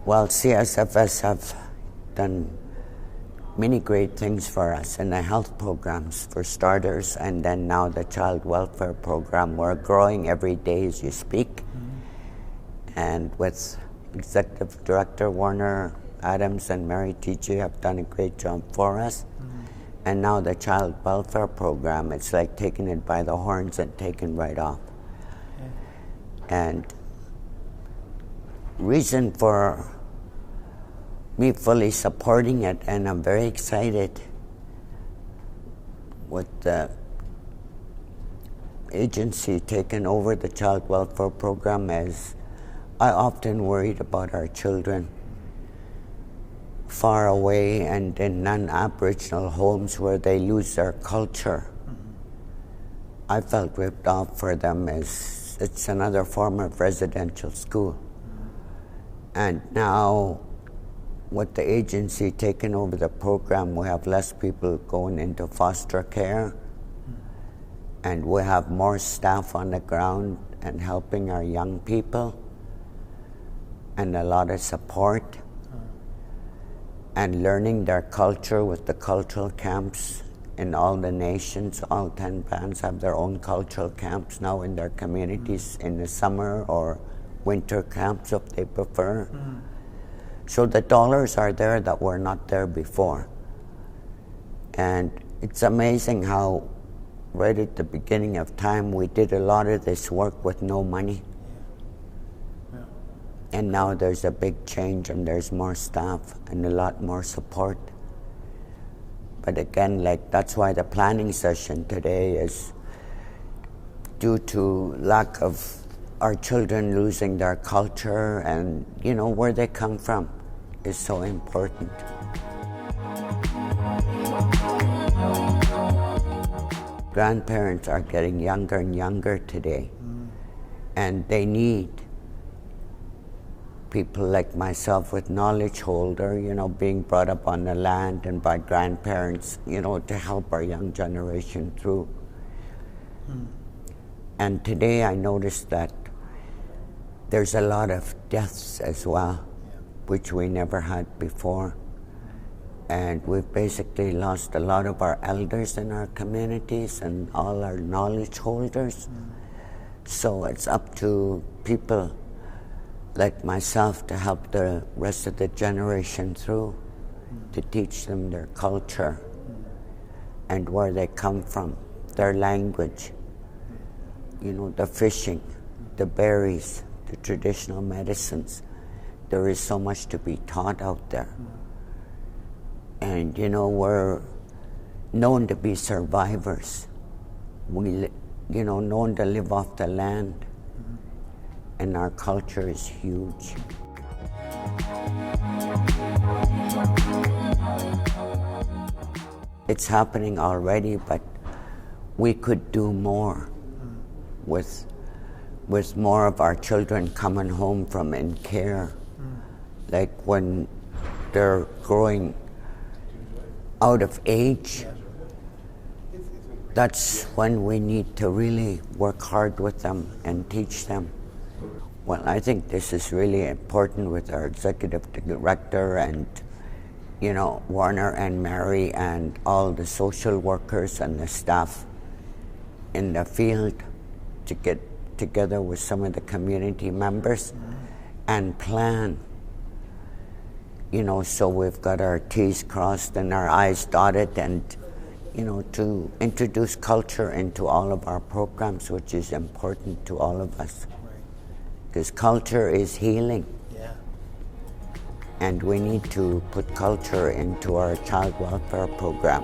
Well, CSFS have done many great things for us in the health programs, for starters, and then now the child welfare program. We're growing every day as you speak. Mm-hmm. And with Executive Director Warner Adams and Mary Tyee have done a great job for us. Mm-hmm. And now the child welfare program, it's like taking it by the horns and taking right off. Okay. And reason for me fully supporting it, and I'm very excited with the agency taking over the child welfare program, as I often worried about our children far away and in non-Aboriginal homes where they lose their culture. Mm-hmm. I felt ripped off for them, as it's another form of residential school. Mm-hmm. And now with the agency taking over the program, we have less people going into foster care, and we have more staff on the ground and helping our young people, and a lot of support, and learning their culture with the cultural camps in all the nations. All 10 bands have their own cultural camps now in their communities in the summer or winter camps if they prefer. Mm-hmm. So the dollars are there that were not there before. And it's amazing how right at the beginning of time we did a lot of this work with no money. Yeah. And now there's a big change and there's more staff and a lot more support. But again, like, that's why the planning session today is due to lack of our children losing their culture, and you know where they come from is so important. Grandparents are getting younger and younger today, and they need people like myself with knowledge holder, you know, being brought up on the land and by grandparents, you know, to help our young generation through. And today I noticed that there's a lot of deaths as well, which we never had before. And we've basically lost a lot of our elders in our communities and all our knowledge holders. So it's up to people like myself to help the rest of the generation through, to teach them their culture and where they come from, their language, you know, the fishing, the berries, the traditional medicines. There is so much to be taught out there. And you know, we're known to be survivors. We, you know, known to live off the land. And our culture is huge. It's happening already, but we could do more with more of our children coming home from in care. Like when they're growing out of age, that's when we need to really work hard with them and teach them. Well, I think this is really important with our executive director and, you know, Warner and Mary and all the social workers and the staff in the field to get together with some of the community members and plan. You know, so we've got our T's crossed and our I's dotted, and, you know, to introduce culture into all of our programs, which is important to all of us. Because culture is healing. Yeah. And we need to put culture into our child welfare program.